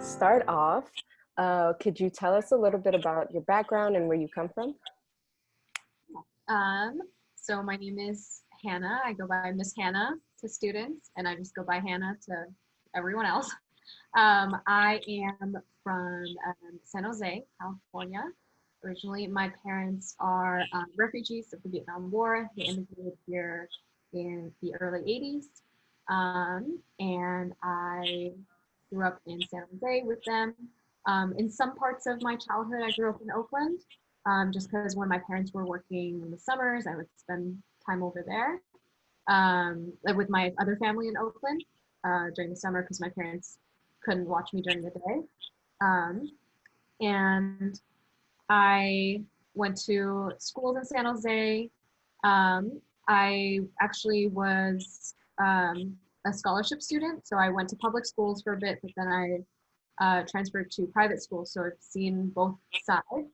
start off, could you tell us a little bit about your background and where you come from? Um, so my name is Hannah. I go by Miss Hannah to students, and I just go by Hannah to everyone else. I am from San Jose, California. Originally, my parents are refugees of the Vietnam War. They immigrated here in the early 80s. And I grew up in San Jose with them. In some parts of my childhood, I grew up in Oakland, just because when my parents were working in the summers, I would spend time over there with my other family in Oakland during the summer because my parents couldn't watch me during the day. And I went to schools in San Jose. I actually was a scholarship student, so I went to public schools for a bit, but then I transferred to private schools, so I've seen both sides.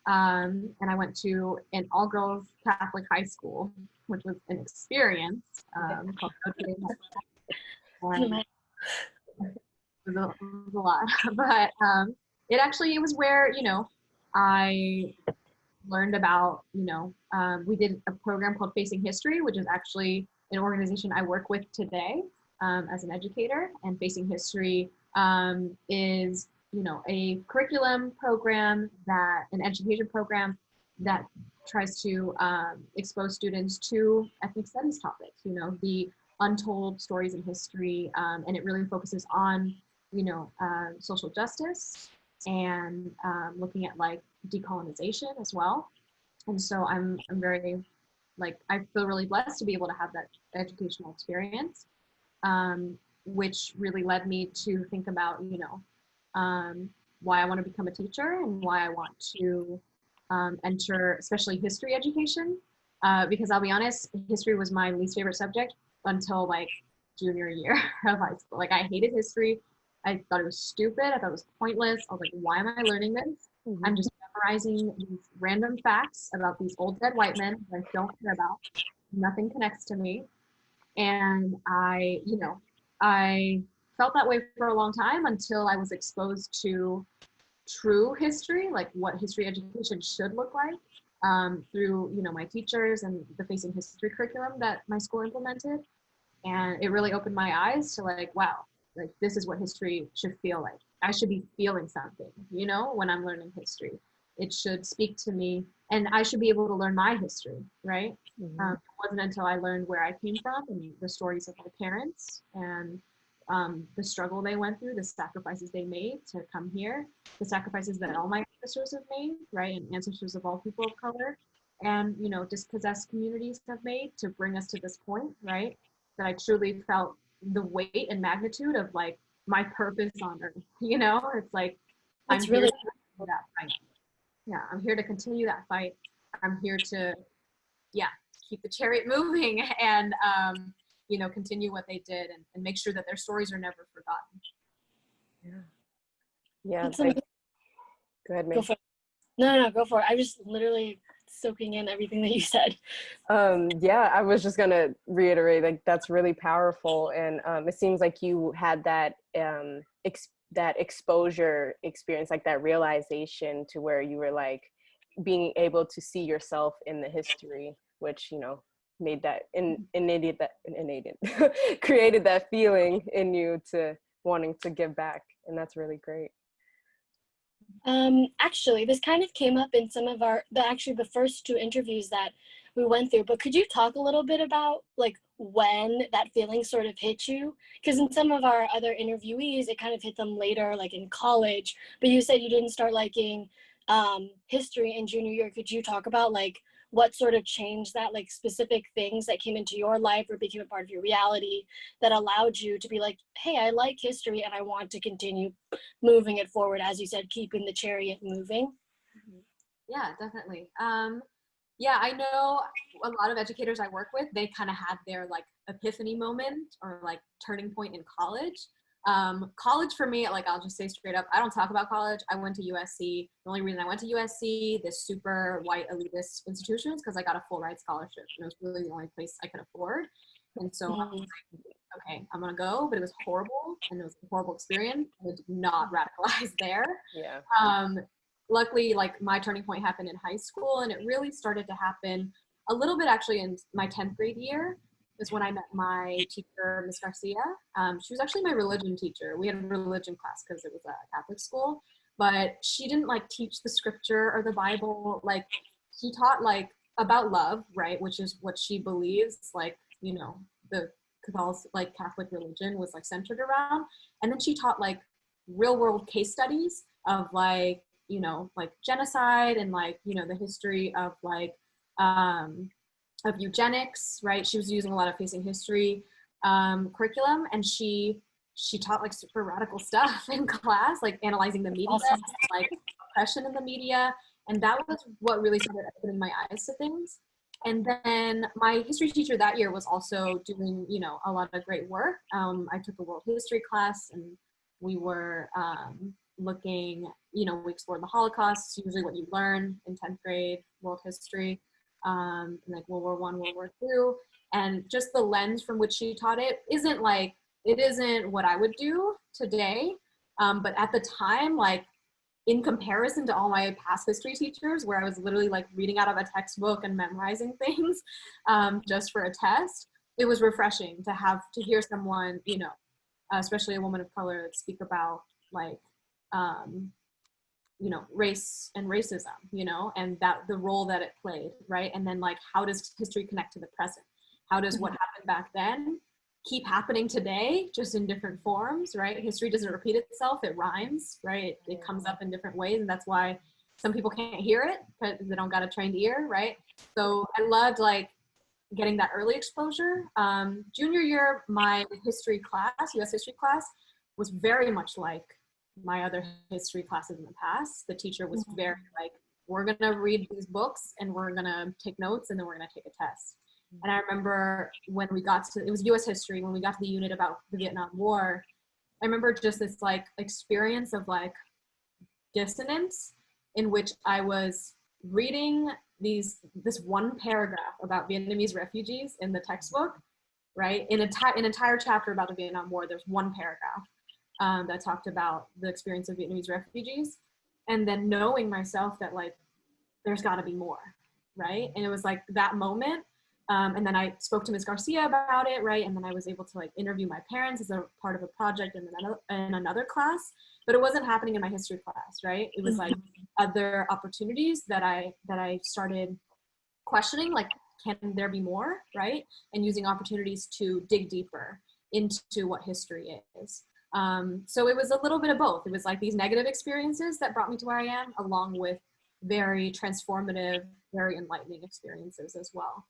And I went to an all-girls Catholic high school, which was an experience called Notre Dame. It was a lot, but it was where, I learned about, we did a program called Facing History, which is actually an organization I work with today as an educator. And Facing History is, a curriculum program an education program that tries to expose students to ethnic studies topics, the untold stories in history. And it really focuses on, social justice and looking at like decolonization as well. And so I'm very, I feel really blessed to be able to have that educational experience, which really led me to think about, why I want to become a teacher and why I want to enter, especially history education, because I'll be honest, history was my least favorite subject until like junior year of high school. Like I hated history. I thought it was stupid. I thought it was pointless. I was like, why am I learning this? Mm-hmm. I'm just memorizing these random facts about these old dead white men that I don't care about. Nothing connects to me. And I felt that way for a long time until I was exposed to true history, like what history education should look like through, my teachers and the Facing History curriculum that my school implemented. And it really opened my eyes to like, wow, like this is what history should feel like. I should be feeling something, when I'm learning history. It should speak to me and I should be able to learn my history, right? Mm-hmm. It wasn't until I learned where I came from and the stories of my parents and the struggle they went through, the sacrifices they made to come here, the sacrifices that all my ancestors have made, right? And ancestors of all people of color and, dispossessed communities have made to bring us to this point, right? That I truly felt the weight and magnitude of like my purpose on earth, it's like I'm here to continue that fight. Yeah, I'm here to continue that fight. I'm here to keep the chariot moving and continue what they did and make sure that their stories are never forgotten. Yeah. Go ahead, May. Go for it. No, go for it. I just literally soaking in everything that you said. I was just gonna reiterate, like that's really powerful, and it seems like you had that that exposure experience, like that realization to where you were like being able to see yourself in the history, which made that created that feeling in you to wanting to give back, and that's really great. Actually, this kind of came up in some of the first two interviews that we went through, but could you talk a little bit about like when that feeling sort of hit you? Because in some of our other interviewees, it kind of hit them later, like in college, but you said you didn't start liking history in junior year. Could you talk about like what sort of changed that, like specific things that came into your life or became a part of your reality that allowed you to be like, hey, I like history and I want to continue moving it forward, as you said, keeping the chariot moving? Yeah, definitely. I know a lot of educators I work with, they kind of had their like epiphany moment or like turning point in college. College for me, like I'll just say straight up, I don't talk about college. I went to USC. The only reason I went to USC, this super white elitist institution, is because I got a full ride scholarship. And it was really the only place I could afford. And so I was like okay, I'm gonna go, but it was horrible and it was a horrible experience. I did not radicalize there. Yeah. Luckily, like my turning point happened in high school, and it really started to happen a little bit actually in my 10th grade year is when I met my teacher, Miss Garcia. She was actually my religion teacher. We had a religion class because it was a Catholic school, but she didn't like teach the scripture or the Bible. Like she taught like about love, right? Which is what she believes, like, you know, the Catholic religion was like centered around. And then she taught like real world case studies of like, you know, like genocide and like, you know, the history of like, of eugenics, right? She was using a lot of facing history curriculum, and she taught like super radical stuff in class, like analyzing the media, Awesome. like oppression in the media, and that was what really started opening my eyes to things. And then my history teacher that year was also doing, you know, a lot of great work. I took a world history class, and we were looking, you know, we explored the Holocaust, usually what you learn in 10th grade, world history, like World War I, World War II. And just the lens from which she taught it isn't what I would do today. But at the time, like in comparison to all my past history teachers, where I was literally like reading out of a textbook and memorizing things just for a test, it was refreshing to hear someone, you know, especially a woman of color, speak about like, you know, race and racism, you know, and that the role that it played, right? And then like, how does history connect to the present? How does what happened back then keep happening today, just in different forms, right? History doesn't repeat itself, it rhymes, right? It comes up in different ways, and that's why some people can't hear it because they don't got a trained ear, right? So I loved like getting that early exposure. Junior year, my history class, US history class, was very much like my other history classes in the past. The teacher was very like, we're gonna read these books and we're gonna take notes and then we're gonna take a test. And I remember when we got to, it was US history, when we got to the unit about the Vietnam War, I remember just this like experience of like dissonance in which I was reading this one paragraph about Vietnamese refugees in the textbook, right? In an entire chapter about the Vietnam War, there's one paragraph that talked about the experience of Vietnamese refugees. And then knowing myself that like, there's gotta be more, right? And it was like that moment. And then I spoke to Ms. Garcia about it, right? And then I was able to like interview my parents as a part of a project in another class, but it wasn't happening in my history class, right? It was like other opportunities that I started questioning, like, can there be more, right? And using opportunities to dig deeper into what history is. So it was a little bit of both. It was like these negative experiences that brought me to where I am, along with very transformative, very enlightening experiences as well.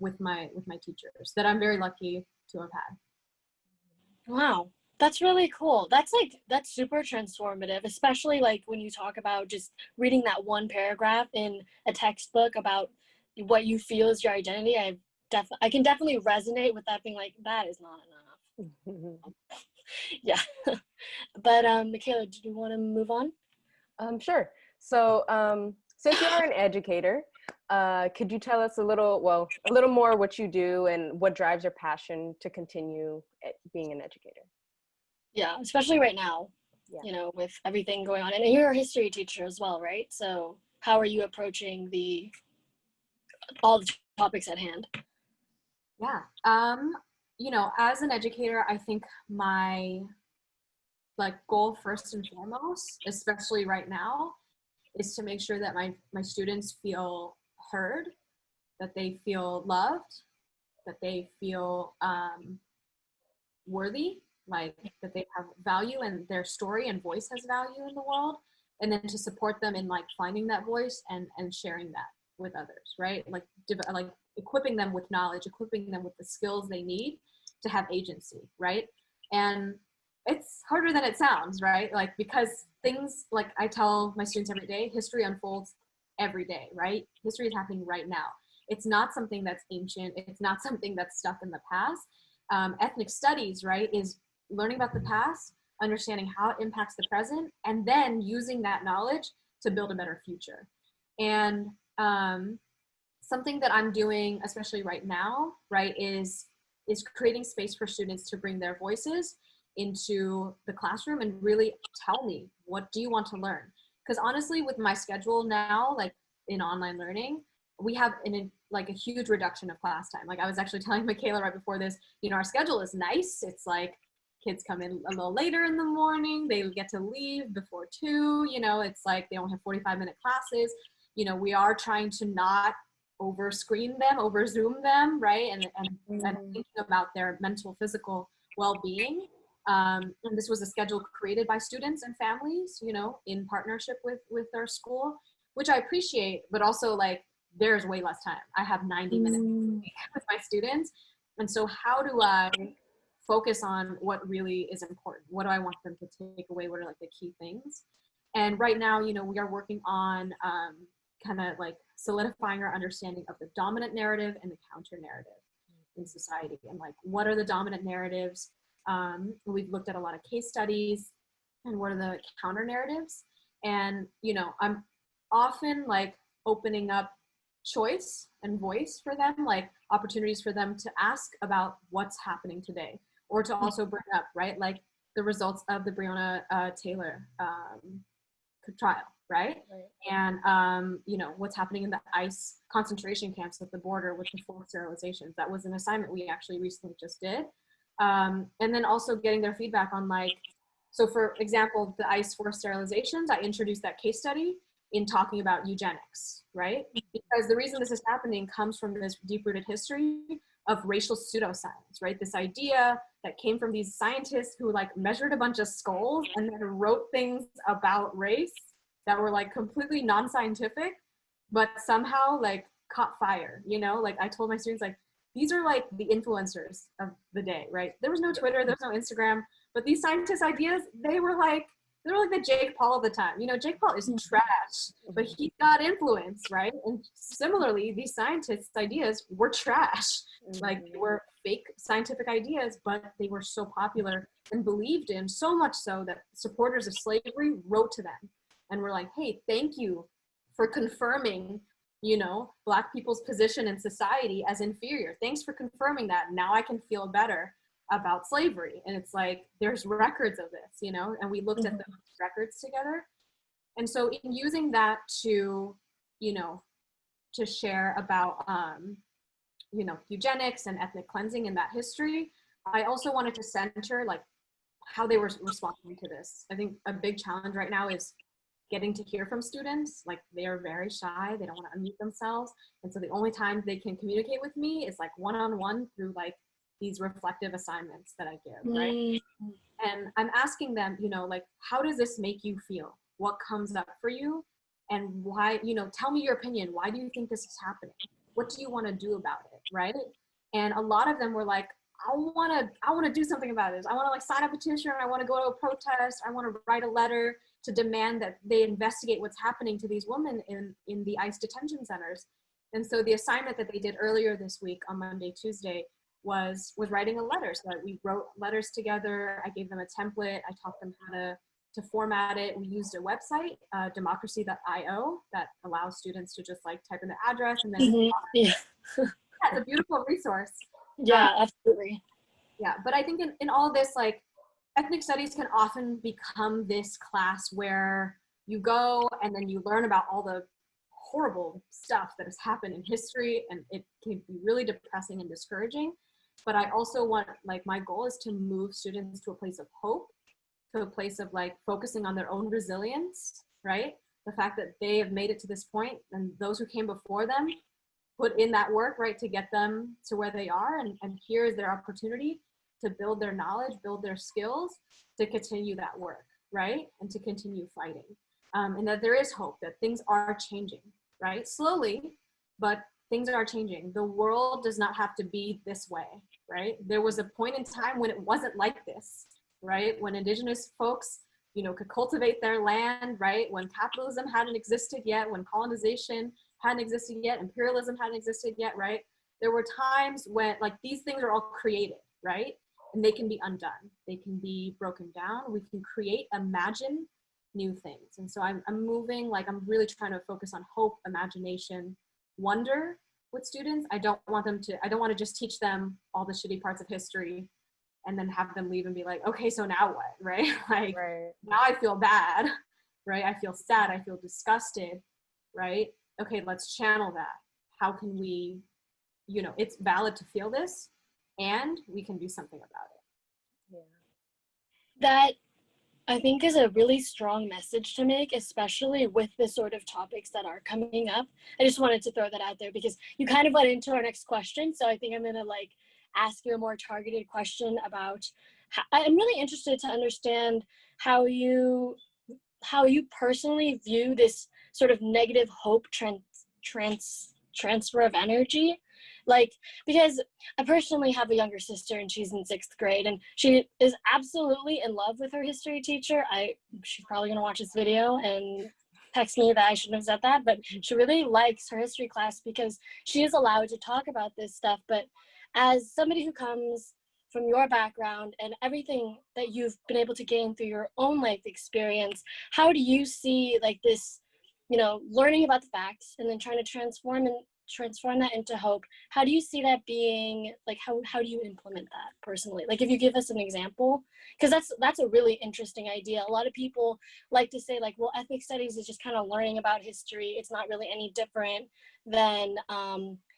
With my teachers that I'm very lucky to have had. Wow, that's really cool. That's super transformative, especially like when you talk about just reading that one paragraph in a textbook about what you feel is your identity. I can definitely resonate with that, being like, that is not enough. Yeah. But Michaela, do you want to move on? Sure. So since you are an educator, could you tell us a little more what you do and what drives your passion to continue being an educator? Yeah, especially right now, Yeah. you know, with everything going on. And you're a history teacher as well, right? So how are you approaching all the topics at hand? Yeah. You know, as an educator, I think my like goal first and foremost, especially right now, is to make sure that my students feel heard, that they feel loved, that they feel worthy, like that they have value and their story and voice has value in the world, and then to support them in like finding that voice and sharing that with others, right? Like equipping them with knowledge, equipping them with the skills they need to have agency, right? And it's harder than it sounds, right? Like, because things, like I tell my students every day, history unfolds every day, right? History is happening right now. It's not something that's ancient. It's not something that's stuck in the past. Ethnic studies, right, is learning about the past, understanding how it impacts the present, and then using that knowledge to build a better future. And something that I'm doing, especially right now, right, is is creating space for students to bring their voices into the classroom and really tell me, what do you want to learn? Because honestly, with my schedule now, like in online learning, we have like a huge reduction of class time. Like I was actually telling Michaela right before this, you know, our schedule is nice. It's like kids come in a little later in the morning, they get to leave before 2, you know, it's like they only have 45-minute classes. You know, we are trying to not over screen them, over Zoom them, right? And thinking about their mental, physical well-being. And this was a schedule created by students and families, you know, in partnership with our school, which I appreciate, but also like there's way less time. I have 90 minutes with my students. And so how do I focus on what really is important? What do I want them to take away? What are like the key things? And right now, you know, we are working on kind of like solidifying our understanding of the dominant narrative and the counter narrative in society. And like, what are the dominant narratives? We've looked at a lot of case studies, and what are the counter narratives? And, you know, I'm often like opening up choice and voice for them, like opportunities for them to ask about what's happening today, or to also bring up, right, like the results of the Breonna Taylor trial, right? And, you know, what's happening in the ICE concentration camps at the border with the forced sterilizations. That was an assignment we actually recently just did. And then also getting their feedback on like, so for example, the ICE forced sterilizations, I introduced that case study in talking about eugenics, right? Because the reason this is happening comes from this deep-rooted history of racial pseudoscience, right? This idea that came from these scientists who like measured a bunch of skulls and then wrote things about race that were like completely non-scientific, but somehow like caught fire, you know? Like I told my students, like, these are like the influencers of the day, right? There was no Twitter, there was no Instagram, but these scientists' ideas, they were like the Jake Paul of the time. You know, Jake Paul is trash, but he got influence, right? And similarly, these scientists' ideas were trash. Like they were fake scientific ideas, but they were so popular and believed in, so much so that supporters of slavery wrote to them and were like, hey, thank you for confirming, you know, Black people's position in society as inferior. Thanks for confirming that. Now I can feel better about slavery. And it's like, there's records of this, you know, and we looked at those records together. And so in using that to, you know, to share about, you know, eugenics and ethnic cleansing and that history, I also wanted to center like how they were responding to this. I think a big challenge right now is getting to hear from students. Like they are very shy, they don't want to unmute themselves. And so the only time they can communicate with me is like one-on-one through like these reflective assignments that I give, right? And I'm asking them, you know, like, how does this make you feel? What comes up for you? And why, you know, tell me your opinion. Why do you think this is happening? What do you want to do about it, right? And a lot of them were like, I want to do something about this. I want to like sign a petition. I want to go to a protest. I want to write a letter to demand that they investigate what's happening to these women in the ICE detention centers. And so the assignment that they did earlier this week on Monday, Tuesday, was writing a letter. So that we wrote letters together. I gave them a template. I taught them how to format it. We used a website, democracy.io, that allows students to just like type in the address and then Yeah. it's a beautiful resource. Yeah, absolutely. Yeah, but I think in all this, like, ethnic studies can often become this class where you go and then you learn about all the horrible stuff that has happened in history, and it can be really depressing and discouraging. But I also want, like, my goal is to move students to a place of hope, to a place of like focusing on their own resilience, right? The fact that they have made it to this point, and those who came before them put in that work, right, to get them to where they are. And here is their opportunity to build their knowledge, build their skills, to continue that work, right? And to continue fighting. And that there is hope, that things are changing, right? Slowly, but things are changing. The world does not have to be this way, right? There was a point in time when it wasn't like this, right? When Indigenous folks, you know, could cultivate their land, right? When capitalism hadn't existed yet, when colonization hadn't existed yet, imperialism hadn't existed yet, right? There were times when, like, these things are all created, right? And they can be undone. They can be broken down. We can create, imagine new things. And so I'm moving, like, I'm really trying to focus on hope, imagination, wonder, with students. I don't want to just teach them all the shitty parts of history and then have them leave and be like, okay, so now what, right? Like, Right. now I feel bad, right? I feel sad, I feel disgusted, right? Okay, let's channel that. How can we, it's valid to feel this and we can do something about it. Yeah. That I think is a really strong message to make, especially with the sort of topics that are coming up. I just wanted to throw that out there because you kind of went into our next question. So I think I'm going to ask you a more targeted question about, I'm really interested to understand how you personally view this sort of negative hope transfer of energy. Because I personally have a younger sister and she's in 6th grade and she is absolutely in love with her history teacher. She's probably gonna watch this video and text me that I shouldn't have said that, but she really likes her history class because she is allowed to talk about this stuff. But as somebody who comes from your background and everything that you've been able to gain through your own life experience, how do you see this, learning about the facts and then trying to transform that into hope? How do you see that being, how do you implement that personally? If you give us an example, because that's a really interesting idea. A lot of people like to say well, ethnic studies is just kind of learning about history. It's not really any different than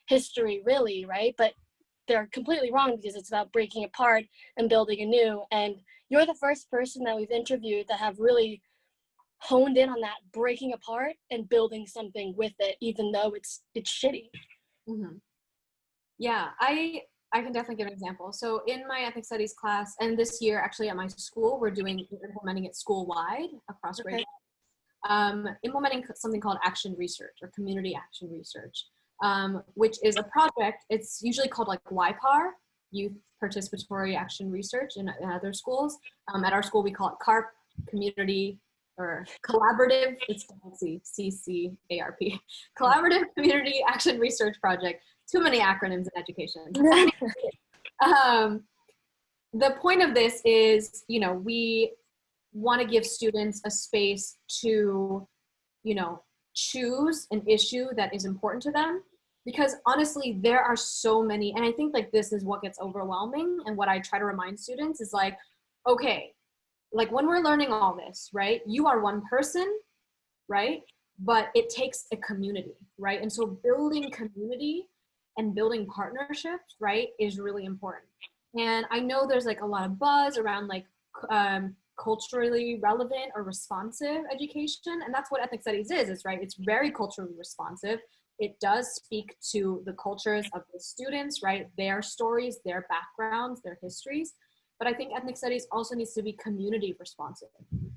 history really, right? But they're completely wrong because it's about breaking apart and building anew. And you're the first person that we've interviewed that have really honed in on that breaking apart and building something with it, even though it's shitty. Mm-hmm. Yeah, I can definitely give an example. So in my ethnic studies class, and this year actually at my school, we're implementing it school-wide across grade. Implementing something called action research or community action research, which is a project. It's usually called YPAR, Youth Participatory Action Research in other schools. At our school, we call it CARP, Community or Collaborative, it's CCARP, Collaborative Community Action Research Project. Too many acronyms in education. The point of this is, we want to give students a space to, choose an issue that is important to them. Because honestly, there are so many, and I think this is what gets overwhelming. And what I try to remind students is okay, when we're learning all this, right? You are one person, right? But it takes a community, right? And so building community and building partnerships, right, is really important. And I know there's a lot of buzz around culturally relevant or responsive education. And that's what ethnic studies is, right? It's very culturally responsive. It does speak to the cultures of the students, right? Their stories, their backgrounds, their histories. But I think ethnic studies also needs to be community responsive,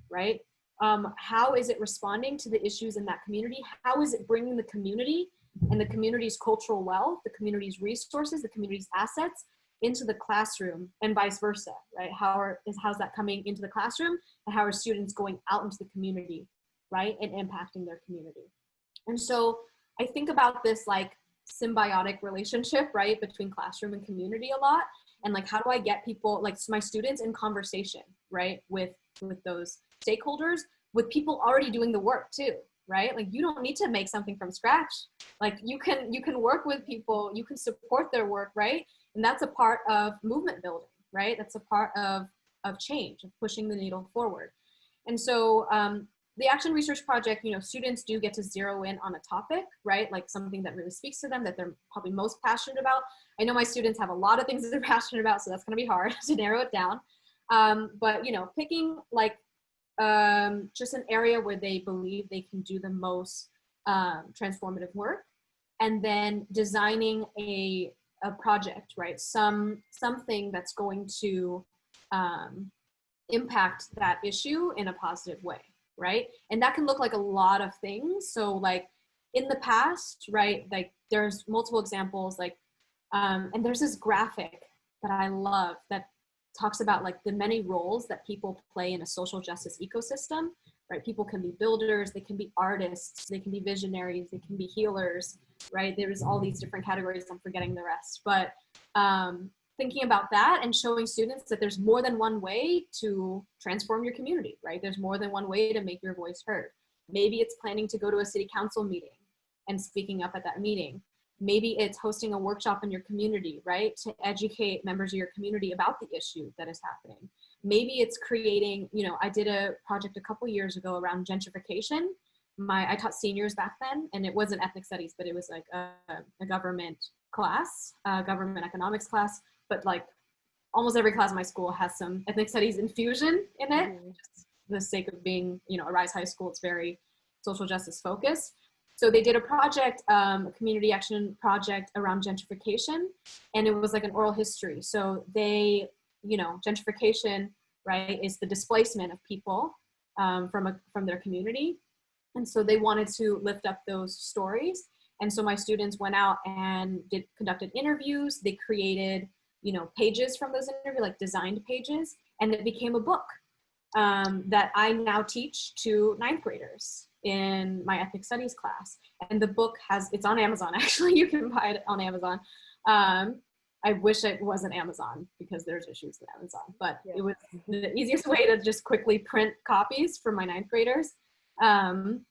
right? How is it responding to the issues in that community? How is it bringing the community and the community's cultural wealth, the community's resources, the community's assets into the classroom and vice versa, right? How's that coming into the classroom and how are students going out into the community, right? And impacting their community. And so I think about this symbiotic relationship, right? Between classroom and community a lot. And how do I get people, my students in conversation, right? With those stakeholders, with people already doing the work too, right? You don't need to make something from scratch. You can work with people, you can support their work, right? And that's a part of movement building, right? That's a part of change, of pushing the needle forward. And so the Action Research Project, students do get to zero in on a topic, right? Something that really speaks to them, that they're probably most passionate about. I know my students have a lot of things that they're passionate about, so that's gonna be hard to narrow it down. But picking just an area where they believe they can do the most transformative work, and then designing a project, right? Something that's going to impact that issue in a positive way, right? And that can look like a lot of things. So in the past, right, there's multiple examples, and there's this graphic that I love that talks about the many roles that people play in a social justice ecosystem, right? People can be builders, they can be artists, they can be visionaries, they can be healers, right? There's all these different categories, I'm forgetting the rest. But thinking about that and showing students that there's more than one way to transform your community, right? There's more than one way to make your voice heard. Maybe it's planning to go to a city council meeting and speaking up at that meeting. Maybe it's hosting a workshop in your community, right, to educate members of your community about the issue that is happening. Maybe it's creating, you know, I did a project a couple years ago around gentrification. I taught seniors back then, and it wasn't ethnic studies, but it was like a government class, government economics class, but like almost every class in my school has some ethnic studies infusion in it. Just for the sake of being, you know, a Rise High School, it's very social justice focused. So they did a project, a community action project around gentrification, and it was like an oral history. So they, you know, gentrification, right, is the displacement of people from their community. And so they wanted to lift up those stories. And so my students went out and conducted interviews. They created, you know, pages from those interviews, like designed pages, and it became a book that I now teach to ninth graders in my ethnic studies class. And the book it's on Amazon, actually. You can buy it on Amazon. I wish it wasn't Amazon because there's issues with Amazon, but it was the easiest way to just quickly print copies for my ninth graders. You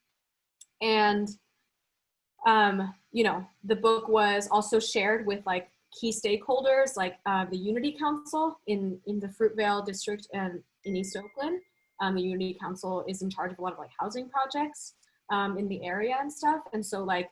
know, the book was also shared with like key stakeholders, like the Unity Council in the Fruitvale district and in East Oakland. The Unity Council is in charge of a lot of like housing projects in the area and stuff. And so like,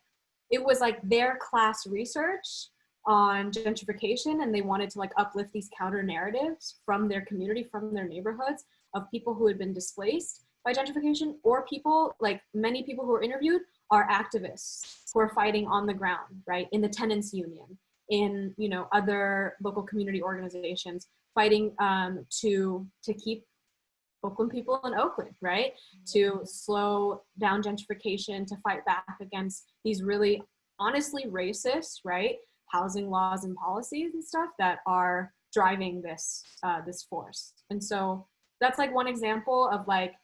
it was like their class research on gentrification, and they wanted to like uplift these counter narratives from their community, from their neighborhoods, of people who had been displaced by gentrification, or people, like many people who were interviewed are activists who are fighting on the ground, right? In the tenants union, in, you know, other local community organizations, fighting to keep Oakland people in Oakland, right? To slow down gentrification, to fight back against these really honestly racist, right, housing laws and policies and stuff that are driving this force. And so that's like one example of like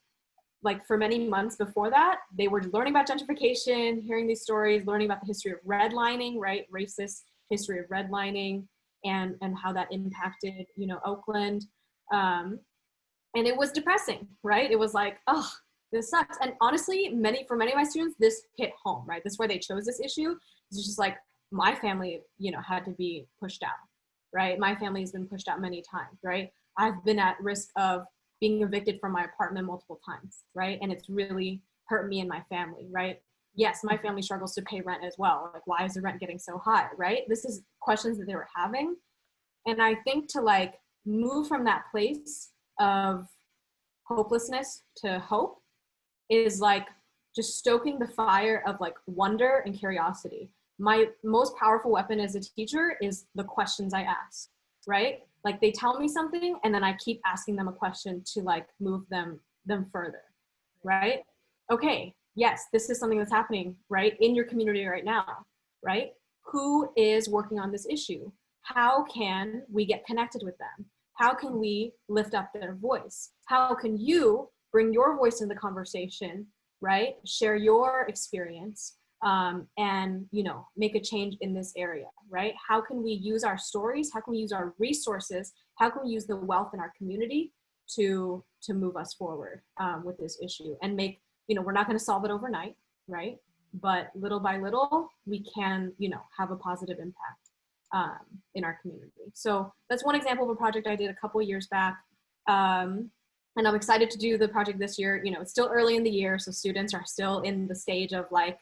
for many months before that, they were learning about gentrification, hearing these stories, learning about the history of redlining, right? Racist history of redlining, and how that impacted, you know, Oakland. And it was depressing, right? It was like, oh, this sucks. And honestly, for many of my students, this hit home, right? This is why they chose this issue. It's just like, my family, you know, had to be pushed out, right? My family has been pushed out many times, right? I've been at risk of being evicted from my apartment multiple times, right? And it's really hurt me and my family, right? Yes, my family struggles to pay rent as well. Like, why is the rent getting so high, right? This is questions that they were having. And I think to like move from that place of hopelessness to hope is like just stoking the fire of like wonder and curiosity. My most powerful weapon as a teacher is the questions I ask, right? Like, they tell me something and then I keep asking them a question to like move them further, right? Okay, yes, this is something that's happening, right, in your community right now, right? Who is working on this issue? How can we get connected with them? How can we lift up their voice? How can you bring your voice in the conversation, right? Share your experience, and, you know, make a change in this area, right? How can we use our stories? How can we use our resources? How can we use the wealth in our community to move us forward with this issue and make, you know, we're not going to solve it overnight, right? But little by little, we can, you know, have a positive impact in our community. So that's one example of a project I did a couple years back. And I'm excited to do the project this year. You know, it's still early in the year, so students are still in the stage of like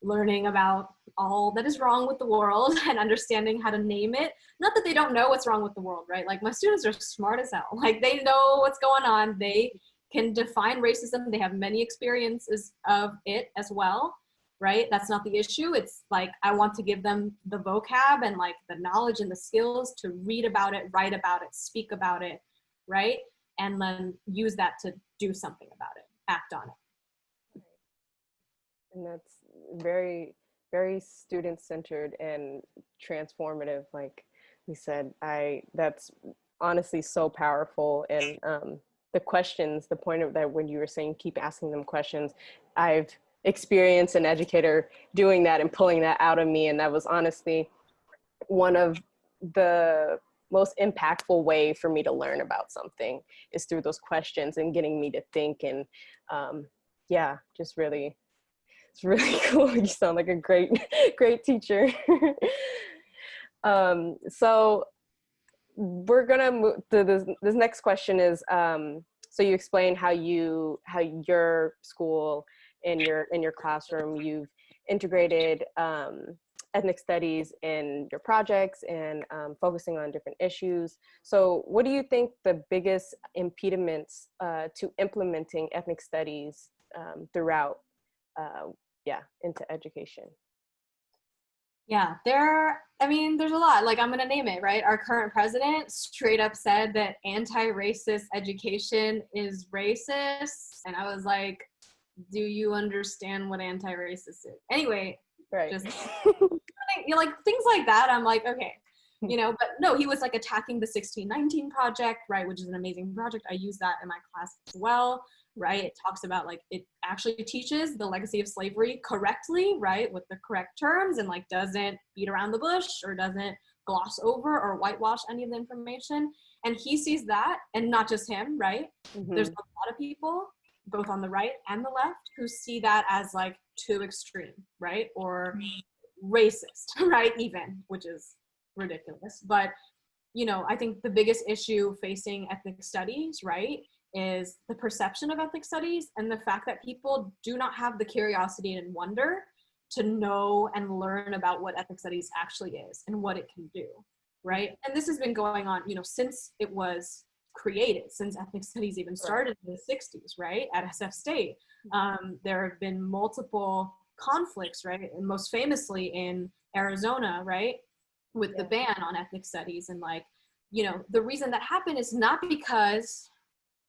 learning about all that is wrong with the world and understanding how to name it. Not that they don't know what's wrong with the world, right? Like, my students are smart as hell. Like, they know what's going on. They can define racism. They have many experiences of it as well, right? That's not the issue. It's like, I want to give them the vocab and like the knowledge and the skills to read about it, write about it, speak about it, right? And then use that to do something about it, act on it. And that's very, very student-centered and transformative. Like we said, that's honestly so powerful. And the questions, the point of that, when you were saying keep asking them questions, I've experienced an educator doing that and pulling that out of me. And that was honestly one of the most impactful way for me to learn about something, is through those questions and getting me to think. And yeah, just really, It's really cool. You sound like a great, great teacher. So we're gonna move to this next question is, so you explained how your school in your classroom, you've integrated ethnic studies in your projects and focusing on different issues. So what do you think the biggest impediments to implementing ethnic studies throughout, into education? Yeah, there's a lot. Like, I'm gonna name it, right? Our current president straight up said that anti-racist education is racist. And I was like, do you understand what anti-racist is? Anyway, Right. just like things like that. I'm like, okay, but no, he was like attacking the 1619 project, right? Which is an amazing project. I use that in my class as well. Right, it talks about like it actually teaches the legacy of slavery correctly, right, with the correct terms, and like doesn't beat around the bush or doesn't gloss over or whitewash any of the information. And he sees that, and not just him, right? Mm-hmm. There's a lot of people, both on the right and the left, who see that as like too extreme, right, or racist, right, even, which is ridiculous. But I think the biggest issue facing ethnic studies, right, is the perception of ethnic studies and the fact that people do not have the curiosity and wonder to know and learn about what ethnic studies actually is and what it can do, right? And this has been going on, since it was created, since ethnic studies even started in the 60s, right, at SF State. There have been multiple conflicts, right, and most famously in Arizona, right, with the ban on ethnic studies. And like, the reason that happened is not because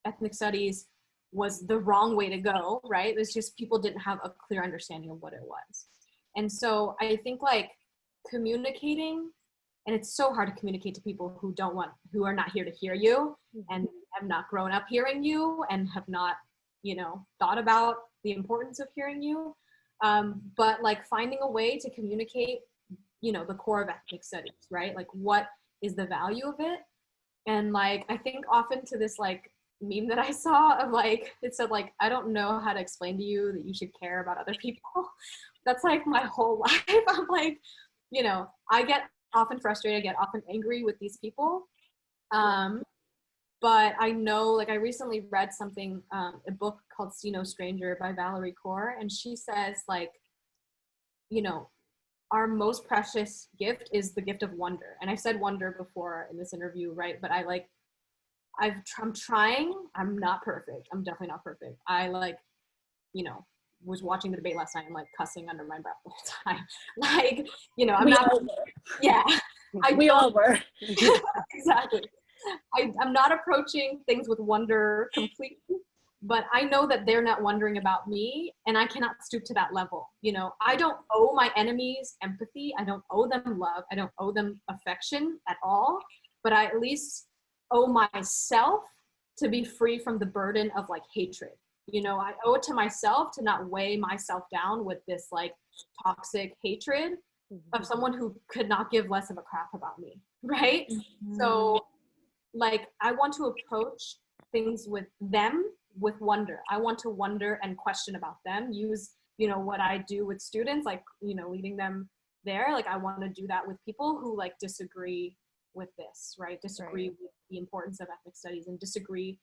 ethnic studies was the wrong way to go, right? It's just people didn't have a clear understanding of what it was. And so I think like communicating, and it's so hard to communicate to people who are not here to hear you and have not grown up hearing you and have not, thought about the importance of hearing you. But like finding a way to communicate, the core of ethnic studies, right? Like what is the value of it? And like, I think often to this like meme that I saw of like, it said like, I don't know how to explain to you that you should care about other people. That's like my whole life. I'm like, I get often frustrated, I get often angry with these people. But I know, like I recently read something, a book called See No Stranger by Valerie Kaur. And she says like, our most precious gift is the gift of wonder. And I've said wonder before in this interview, right? But I'm trying. I'm not perfect. I'm definitely not perfect. I was watching the debate last night and like cussing under my breath the whole time. Like, I'm we not. all were. Yeah, we all were. Exactly. I'm not approaching things with wonder completely, but I know that they're not wondering about me, and I cannot stoop to that level. I don't owe my enemies empathy. I don't owe them love. I don't owe them affection at all. But I at least owe myself to be free from the burden of like hatred. I owe it to myself to not weigh myself down with this like toxic hatred of someone who could not give less of a crap about me, right? Mm-hmm. So like I want to approach things with them with wonder. I want to wonder and question about them, use what I do with students, like leading them there. Like I want to do that with people who like disagree with this, right? Disagree with the importance of ethnic studies and disagree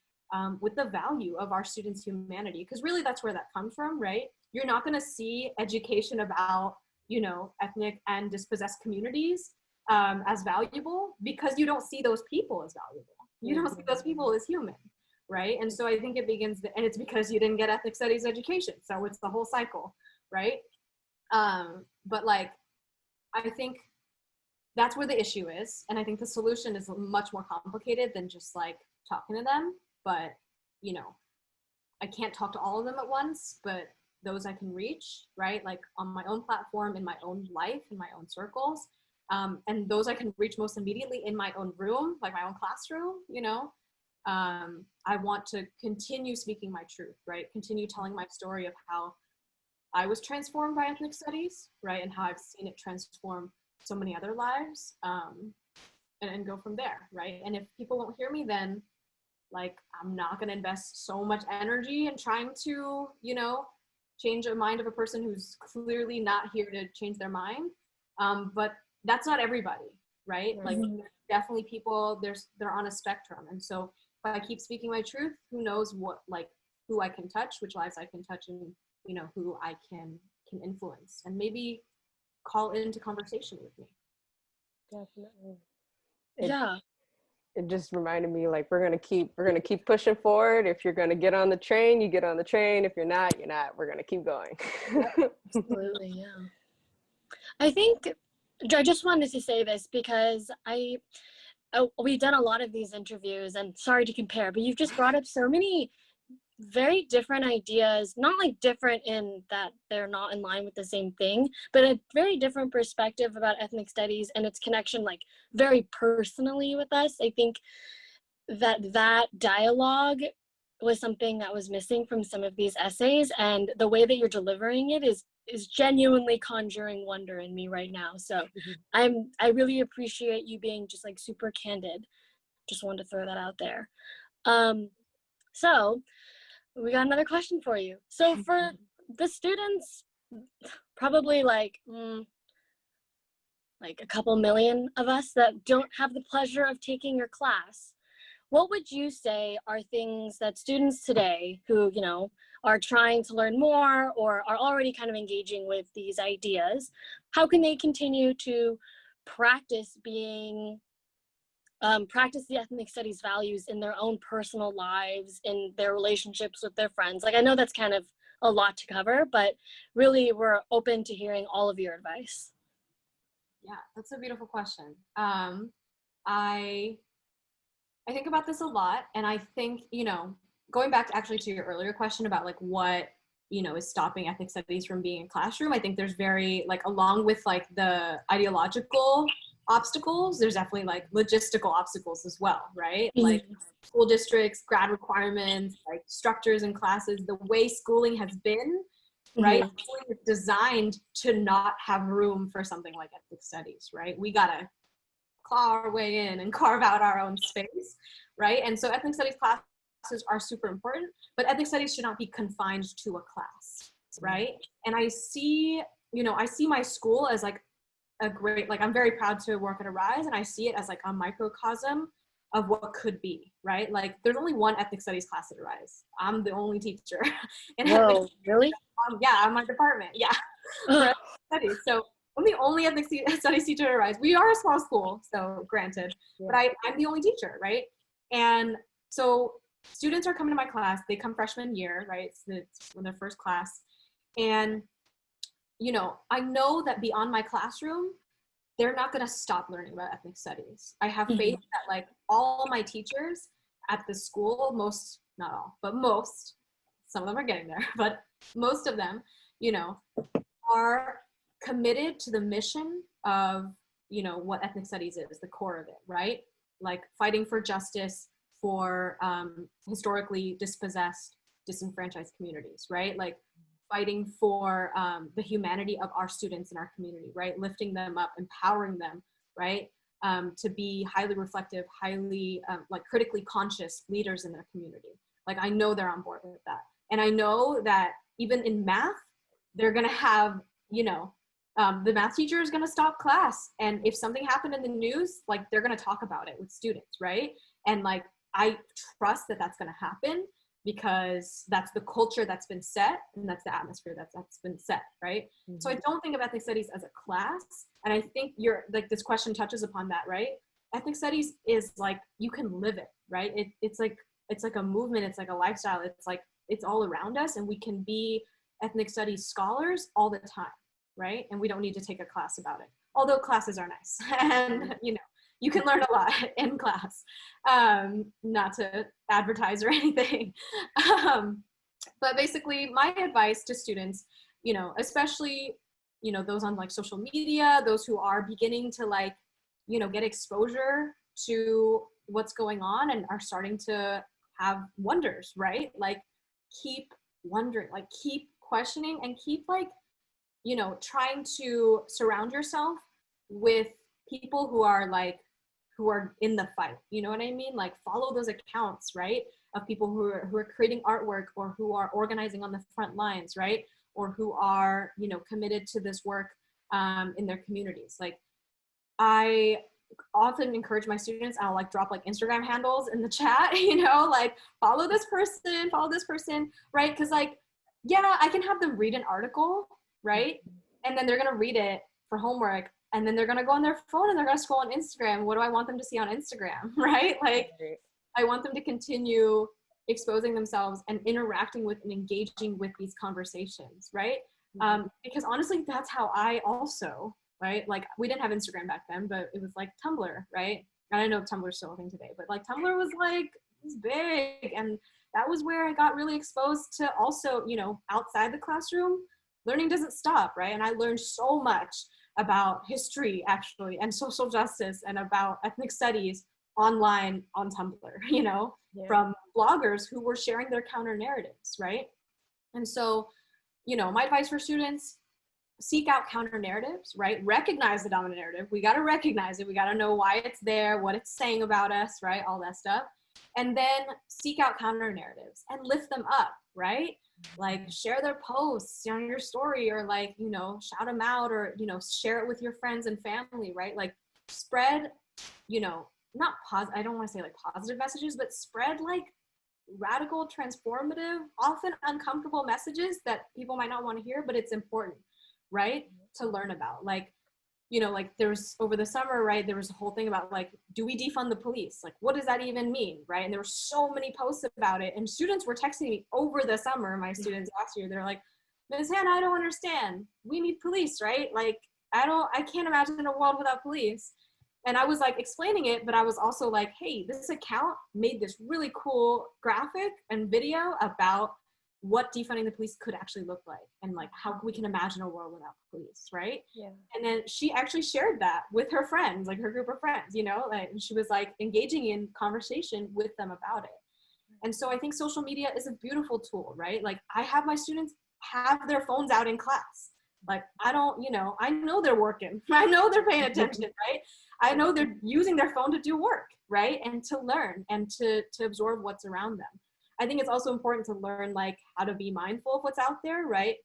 with the value of our students' humanity, because really that's where that comes from, right? You're not going to see education about ethnic and dispossessed communities as valuable because you don't see those people as valuable. You don't see those people as human, right? And so I think it begins, and it's because you didn't get ethnic studies education, so it's the whole cycle, right? But like, I think that's where the issue is, and I think the solution is much more complicated than just like talking to them. But I can't talk to all of them at once, but those I can reach, right? Like on my own platform, in my own life, in my own circles. And those I can reach most immediately in my own room, like my own classroom, I want to continue speaking my truth, right? Continue telling my story of how I was transformed by ethnic studies, right? And how I've seen it transform so many other lives, and go from there, right? And if people won't hear me, then like, I'm not going to invest so much energy in trying to, change a mind of a person who's clearly not here to change their mind. But that's not everybody, right? Like definitely people, they're on a spectrum. And so if I keep speaking my truth, who knows what, like who I can touch, which lives I can touch, and you know, who I can influence and maybe call into conversation with me. Definitely. Yeah. It just reminded me, like, we're gonna keep pushing forward. If you're gonna get on the train, you get on the train. If you're not, you're not. We're gonna keep going. Absolutely, yeah. I think I just wanted to say this because we've done a lot of these interviews, and sorry to compare, but you've just brought up so many very different ideas, not like different in that they're not in line with the same thing, but a very different perspective about ethnic studies and its connection, like very personally with us. I think that dialogue was something that was missing from some of these essays, and the way that you're delivering it is genuinely conjuring wonder in me right now. So I really appreciate you being just like super candid. Just wanted to throw that out there. So we got another question for you. So for the students, probably like a couple million of us that don't have the pleasure of taking your class, what would you say are things that students today who, you know, are trying to learn more or are already kind of engaging with these ideas, how can they continue to practice practice the ethnic studies values in their own personal lives, in their relationships with their friends? Like, I know that's kind of a lot to cover, but really we're open to hearing all of your advice. Yeah, that's a beautiful question. I think about this a lot, and I think, you know, going back actually to your earlier question about like what, you know, is stopping ethnic studies from being in classroom, I think there's very, like, along with like the ideological obstacles, there's definitely like logistical obstacles as well, right? Like school districts, grad requirements, like structures and classes, the way schooling has been, right? Schooling is designed to not have room for something like ethnic studies, right? We gotta claw our way in and carve out our own space, right? And so ethnic studies classes are super important, but ethnic studies should not be confined to a class, right? And I see, you know, I see my school as like a great, like, I'm very proud to work at Arise, and I see it as like a microcosm of what could be, right? Like, there's only one ethnic studies class at Arise. I'm the only teacher. Whoa, really? Yeah, I'm my department, yeah. For studies. So I'm the only ethnic studies teacher at Arise. We are a small school, so granted, but I'm the only teacher, right? And so students are coming to my class, they come freshman year, right? It's when their first class. And, you know, I know that beyond my classroom, they're not gonna stop learning about ethnic studies. I have faith that like all my teachers at the school, most, not all, but most, some of them are getting there, but most of them, you know, are committed to the mission of, you know, what ethnic studies is, the core of it, right? Like fighting for justice for historically dispossessed, disenfranchised communities, right? Like fighting for the humanity of our students in our community, right? Lifting them up, empowering them, right? To be highly reflective, highly like critically conscious leaders in their community. Like, I know they're on board with that. And I know that even in math, they're gonna have, you know, the math teacher is gonna stop class. And if something happened in the news, like, they're gonna talk about it with students, right? And like, I trust that that's gonna happen because that's the culture that's been set and that's the atmosphere that's been set, right? So I don't think of ethnic studies as a class. And I think like, this question touches upon that, right? Ethnic studies is like, you can live it, right? It's like a movement, it's like a lifestyle, it's like, it's all around us, and we can be ethnic studies scholars all the time, right? And we don't need to take a class about it, although classes are nice. And, you know, you can learn a lot in class, not to advertise or anything. But basically, my advice to students, you know, especially, you know, those on like social media, those who are beginning to like, you know, get exposure to what's going on and are starting to have wonders, right? Like, keep wondering, like, keep questioning, and keep like, you know, trying to surround yourself with people who are in the fight, you know what I mean? Like, follow those accounts, right? Of people who are creating artwork, or who are organizing on the front lines, right? or who are, you know, committed to this work in their communities. Like, I often encourage my students, I'll like drop like Instagram handles in the chat, you know, like follow this person, right? Because like, yeah, I can have them read an article, right? And then they're gonna read it for homework, and then they're gonna go on their phone and they're gonna scroll on Instagram. What do I want them to see on Instagram, right? Like, I want them to continue exposing themselves and interacting with and engaging with these conversations, right? Because honestly, that's how I also, right? Like, we didn't have Instagram back then, but it was like Tumblr, right? And I know Tumblr's still a thing today, but like Tumblr was like, it was big. And that was where I got really exposed to also, you know, outside the classroom, learning doesn't stop, right? And I learned so much about history actually, and social justice, and about ethnic studies online on Tumblr, you know, from bloggers who were sharing their counter narratives, right? And so, you know, my advice for students, seek out counter narratives, right? Recognize the dominant narrative. We got to recognize it. We got to know why it's there, what it's saying about us, right? All that stuff. And then seek out counter narratives and lift them up, right? Like, share their posts on your story, or like, you know, shout them out, or, you know, share it with your friends and family, right? Like, spread, you know, not I don't want to say like positive messages, but spread like radical, transformative, often uncomfortable messages that people might not want to hear, but it's important, right? To learn about. Like, you know, like there was over the summer, right? There was a whole thing about like, do we defund the police? Like, what does that even mean, right? And there were so many posts about it, and students were texting me over the summer, my students last year, they're like, Ms. Hannah, I don't understand. We need police, right? Like, I can't imagine a world without police. And I was like explaining it, but I was also like, hey, this account made this really cool graphic and video about what defunding the police could actually look like, and like how we can imagine a world without police, right? Yeah. And then she actually shared that with her friends, like her group of friends, you know, and she was like engaging in conversation with them about it. And so I think social media is a beautiful tool, right? Like, I have my students have their phones out in class. Like, I don't, you know, I know they're working. I know they're paying attention, right? I know they're using their phone to do work, right? And to learn and to absorb what's around them. I think it's also important to learn like how to be mindful of what's out there, right?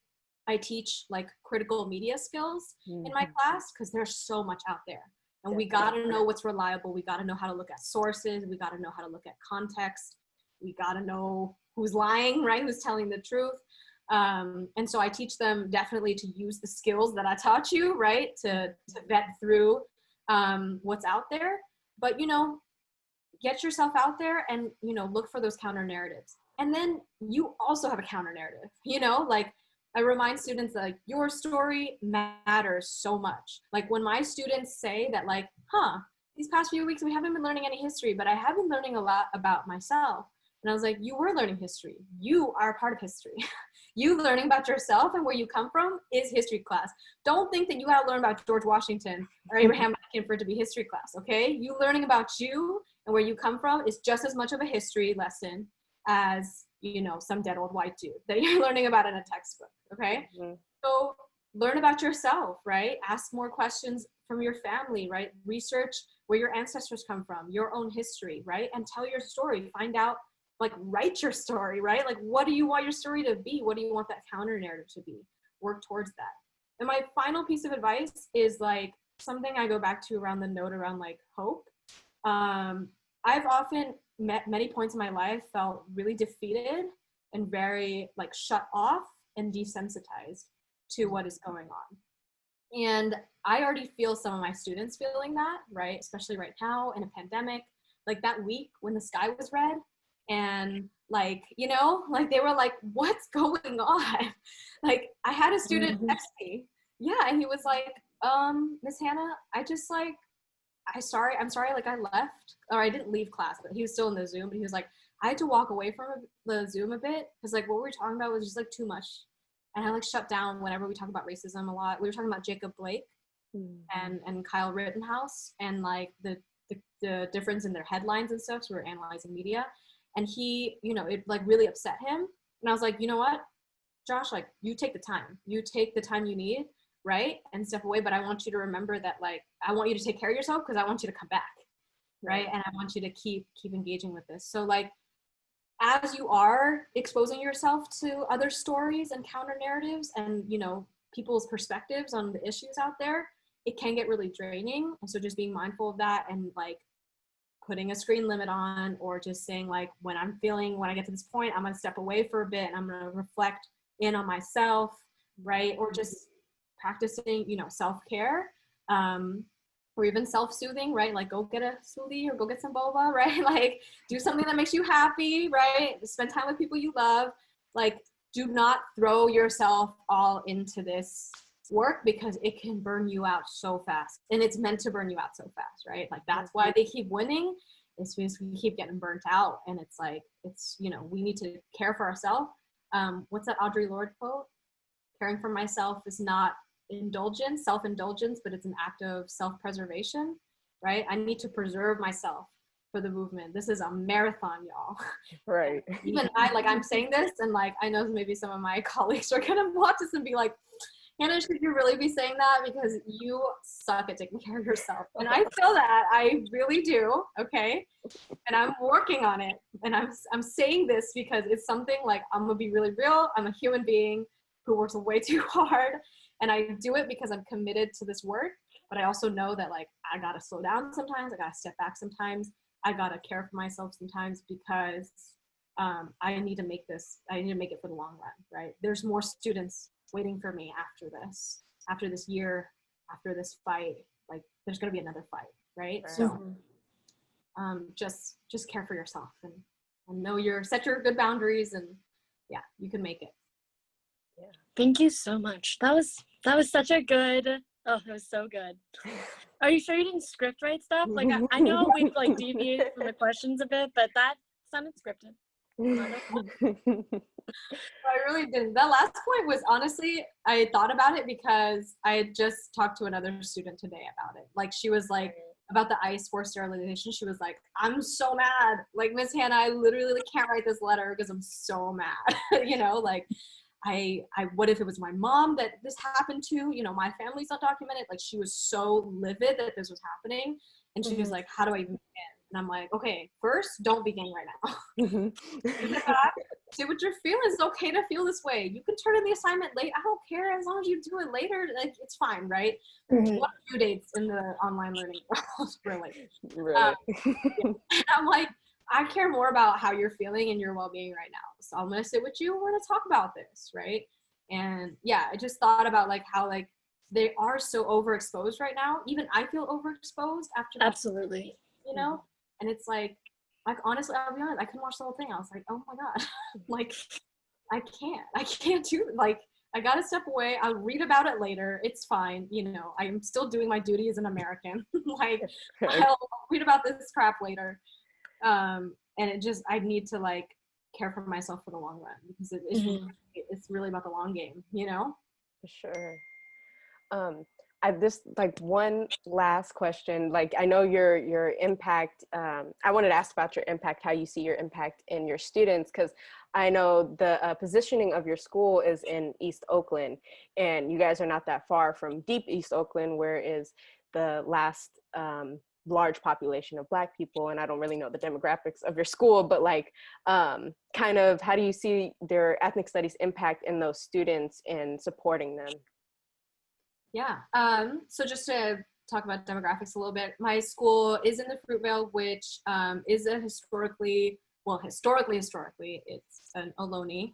I teach like critical media skills in my class because there's so much out there. And we gotta know what's reliable. We gotta know how to look at sources. We gotta know how to look at context. We gotta know who's lying, right? Who's telling the truth. And so I teach them definitely to use the skills that I taught you, right? To vet through what's out there. But, you know, get yourself out there and, you know, look for those counter narratives. And then you also have a counter narrative, you know, like I remind students that like, your story matters so much. Like when my students say that like, these past few weeks we haven't been learning any history, but I have been learning a lot about myself. And I was like, you were learning history. You are a part of history. You learning about yourself and where you come from is history class. Don't think that you gotta learn about George Washington or Abraham Lincoln for it to be history class, okay? You learning about you and where you come from is just as much of a history lesson as, you know, some dead old white dude that you're learning about in a textbook, okay? So learn about yourself, right? Ask more questions from your family, right? Research where your ancestors come from, your own history, right? And tell your story. Find out, like, write your story, right? Like, what do you want your story to be? What do you want that counter narrative to be? Work towards that. And my final piece of advice is like something I go back to around the note around like hope. I've often met many points in my life felt really defeated and very like shut off and desensitized to what is going on. And I already feel some of my students feeling that, right? Especially right now in a pandemic, like that week when the sky was red and like, you know, like they were like, what's going on? Like I had a student text me. Yeah. And he was like, Miss Hannah, I'm sorry, like I left, or I didn't leave class, but he was still in the Zoom, but he was like, I had to walk away from the Zoom a bit because like what we were talking about was just like too much. And I like shut down whenever we talk about racism a lot. We were talking about Jacob Blake and Kyle Rittenhouse and like the difference in their headlines and stuff. So we were analyzing media. And he, you know, it like really upset him. And I was like, you know what, Josh, like you take the time you need, right? And step away. But I want you to remember that like, I want you to take care of yourself because I want you to come back. Right. And I want you to keep engaging with this. So like, as you are exposing yourself to other stories and counter narratives and, you know, people's perspectives on the issues out there, it can get really draining. And so just being mindful of that and like putting a screen limit on, or just saying like, when I get to this point, I'm gonna step away for a bit and I'm gonna reflect in on myself, right? Or just practicing, you know, self-care, or even self-soothing, right? Like go get a smoothie or go get some boba, right? Like do something that makes you happy, right? Spend time with people you love. Like do not throw yourself all into this work, because it can burn you out so fast, and it's meant to burn you out so fast, right? Like that's why they keep winning. It's because we keep getting burnt out, and it's like, it's, you know, we need to care for ourselves. What's that Audre Lorde quote? Caring for myself is not indulgence, self-indulgence, but it's an act of self-preservation, right? I need to preserve myself for the movement. This is a marathon, y'all. Right. Even I'm saying this, and like, I know maybe some of my colleagues are gonna watch this and be like, Hannah, should you really be saying that? Because you suck at taking care of yourself. And I feel that, I really do, okay? And I'm working on it. And I'm saying this because it's something like, I'm gonna be really real. I'm a human being who works way too hard. And I do it because I'm committed to this work. But I also know that like, I gotta slow down sometimes. I gotta step back sometimes. I gotta care for myself sometimes, because I need to make it for the long run, right? There's more students waiting for me after this year, after this fight. Like there's going to be another fight, right? So just care for yourself and know set your good boundaries, and yeah, you can make it. Yeah. Thank you so much. That was such a good, oh, that was so good. Are you sure you didn't script write stuff? Like I know we've like deviated from the questions a bit, but that sounded scripted. I really didn't. That last point was, honestly, I thought about it because I had just talked to another student today about it. Like she was like, about the ICE forced sterilization, she was like, I'm so mad. Like, Miss Hannah, I literally can't write this letter because I'm so mad. You know, like I what if it was my mom that this happened to? You know, my family's not documented. Like she was so livid that this was happening. And she was like, how do I even begin? And I'm like, okay, first, don't begin right now. See what you're feeling. It's okay to feel this way. You can turn in the assignment late. I don't care, as long as you do it later. Like it's fine, right? What are due dates in the online learning world, really? Really? Yeah. I'm like, I care more about how you're feeling and your well-being right now. So I'm gonna sit with you. We're gonna talk about this, right? And yeah, I just thought about like how like they are so overexposed right now. Even I feel overexposed after that. Absolutely. You know, and it's like honestly, I'll be honest, I couldn't watch the whole thing. I was like, oh my god, like I can't do, like I gotta step away. I'll read about it later. It's fine. You know, I'm still doing my duty as an American. Like I'll read about this crap later. And it just, I need to like care for myself for the long run, because it's really about the long game, you know? For sure. I've just like one last question. Like I know your impact. I wanted to ask about your impact, how you see your impact in your students, because I know the positioning of your school is in East Oakland, and you guys are not that far from deep East Oakland, where is the last large population of Black people. And I don't really know the demographics of your school, but like kind of how do you see their ethnic studies impact in those students and supporting them? Yeah. So just to talk about demographics a little bit, my school is in the Fruitvale, which is a historically, it's an Ohlone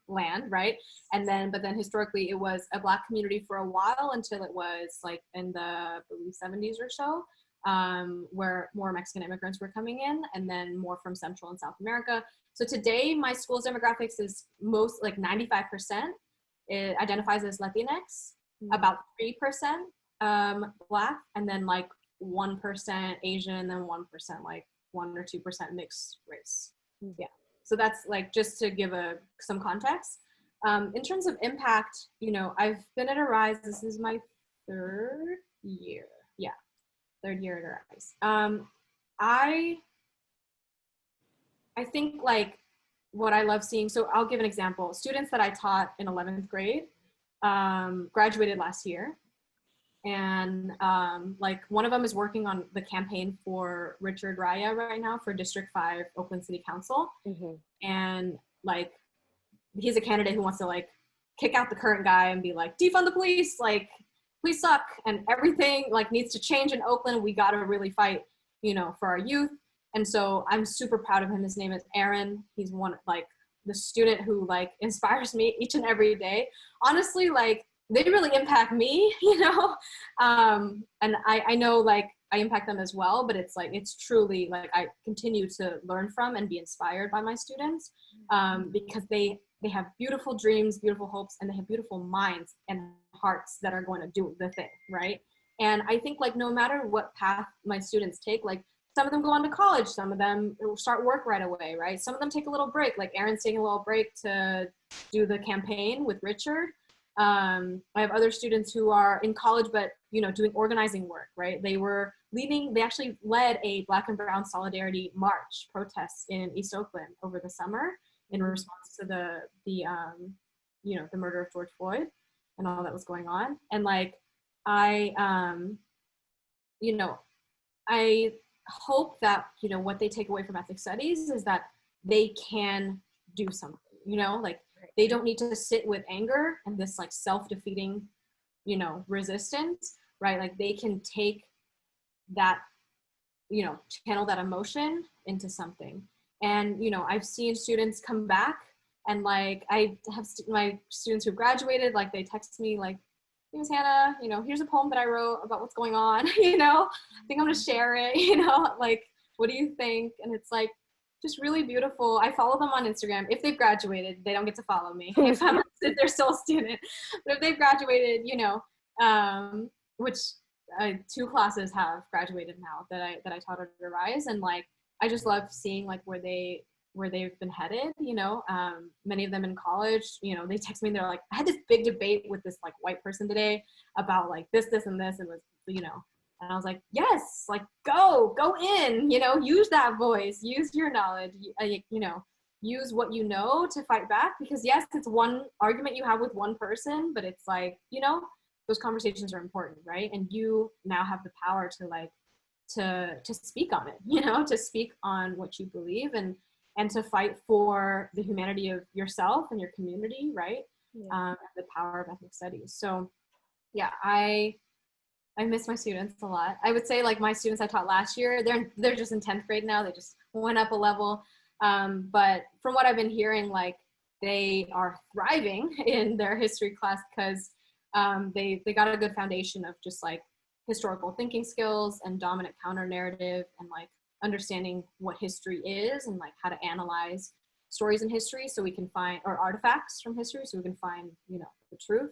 land, right? And then, but then historically it was a Black community for a while, until it was like in the, I believe, 70s or so, where more Mexican immigrants were coming in, and then more from Central and South America. So today my school's demographics is most like 95%. It identifies as Latinx, about 3% Black, and then like 1% Asian, and then 1% like 1 or 2% mixed race. Yeah. So that's like, just to give some context. In terms of impact, you know, I've been at Arise. This is my third year. Yeah, third year at Arise. I think like what I love seeing. So I'll give an example. Students that I taught in 11th grade graduated last year. And like one of them is working on the campaign for Richard Raya right now for District 5 Oakland City Council. And like he's a candidate who wants to like kick out the current guy and be like, defund the police, like police suck and everything like needs to change in Oakland. We got to really fight, you know, for our youth. And so I'm super proud of him. His name is Aaron. He's one like the student who like inspires me each and every day. Honestly, like they really impact me, you know? And I know like I impact them as well, but it's like, it's truly like I continue to learn from and be inspired by my students because they have beautiful dreams, beautiful hopes, and they have beautiful minds and hearts that are going to do the thing, right? And I think like no matter what path my students take, like some of them go on to college, some of them start work right away, right? Some of them take a little break, like Aaron's taking a little break to do the campaign with Richard. I have other students who are in college, but you know, doing organizing work, right? They actually led a Black and Brown Solidarity March protests in East Oakland over the summer in response to the you know, the murder of George Floyd and all that was going on. And like, you know, I hope that, you know, what they take away from ethnic studies is that they can do something, you know, like they don't need to sit with anger and this like self-defeating, you know, resistance, right? Like they can take that, you know, channel that emotion into something. And, you know, I've seen students come back and like, I have my students who graduated, like they text me like, hey, Ms. Hannah, you know, here's a poem that I wrote about what's going on, you know, I think I'm gonna share it, you know, like, what do you think? And it's like, just really beautiful. I follow them on Instagram. If they've graduated, they don't get to follow me if they're still a student. But if they've graduated, you know, which 2 classes have graduated now that I taught at Rise, and like I just love seeing like where they've been headed. You know, many of them in college. You know, they text me and they're like, I had this big debate with this like white person today about like this and this, and was, you know. And I was like, yes, like go in, you know, use that voice, use your knowledge, you know, use what you know to fight back. Because yes, it's one argument you have with one person, but it's like, you know, those conversations are important, right? And you now have the power to like, to speak on it, you know, to speak on what you believe and to fight for the humanity of yourself and your community, right? Yeah. The power of ethnic studies. So yeah, I miss my students a lot. I would say like my students I taught last year, they're just in 10th grade now. They just went up a level. But from what I've been hearing, like they are thriving in their history class because they got a good foundation of just like historical thinking skills and dominant counter narrative and like understanding what history is and like how to analyze stories in history so we can find, or artifacts from history so we can find, you know, the truth.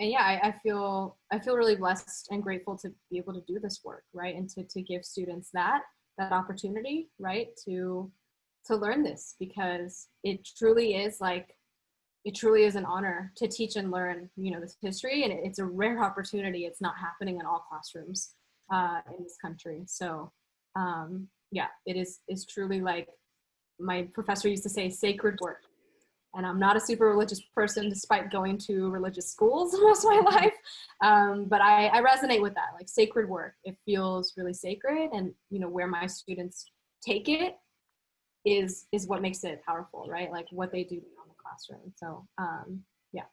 And yeah, I feel really blessed and grateful to be able to do this work, right? And to give students that opportunity, right? To learn this, because it truly is an honor to teach and learn, you know, this history, and it's a rare opportunity. It's not happening in all classrooms in this country. So yeah, it's truly like my professor used to say, sacred work. And I'm not a super religious person despite going to religious schools most of my life. But I resonate with that, like sacred work. It feels really sacred, and you know, where my students take it is what makes it powerful, right? Like what they do beyond the classroom. So yeah.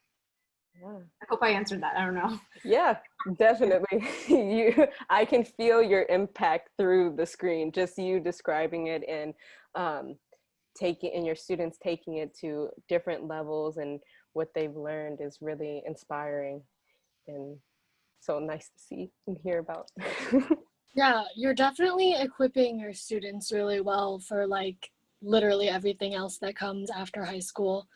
I hope I answered that. I don't know. Yeah, definitely. I can feel your impact through the screen, just you describing it, and your students taking it to different levels, and what they've learned is really inspiring and so nice to see and hear about. Yeah, you're definitely equipping your students really well for like literally everything else that comes after high school.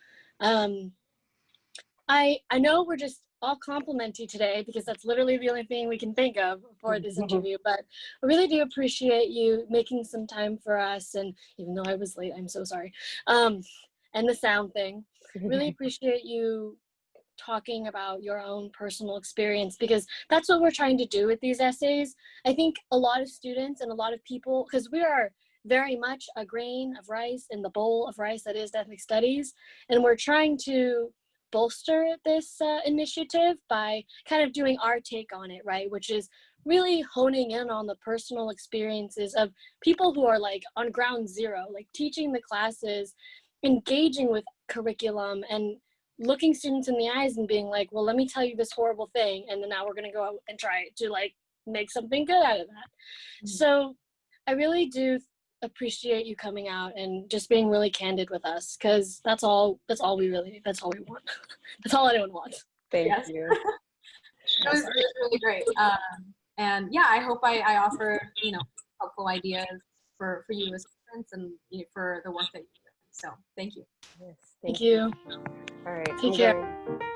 I know we're just all complimenting today because that's literally the only thing we can think of for this interview, but I really do appreciate you making some time for us, and even though I was late, I'm so sorry. And the sound thing, really appreciate you talking about your own personal experience, because that's what we're trying to do with these essays. I think a lot of students and a lot of people, because we are very much a grain of rice in the bowl of rice that is ethnic studies, and we're trying to bolster this initiative by kind of doing our take on it, right? Which is really honing in on the personal experiences of people who are like on ground zero, like teaching the classes, engaging with curriculum, and looking students in the eyes and being like, well, let me tell you this horrible thing, and then now we're going to go out and try to like make something good out of that. Mm-hmm. So I really do appreciate you coming out and just being really candid with us, because that's all we want. That's all anyone wants. Thank you. It was really great. And yeah, I hope I offer, helpful ideas for you as students and for the work that you do. So thank you. Yes, thank you. All right. Take care.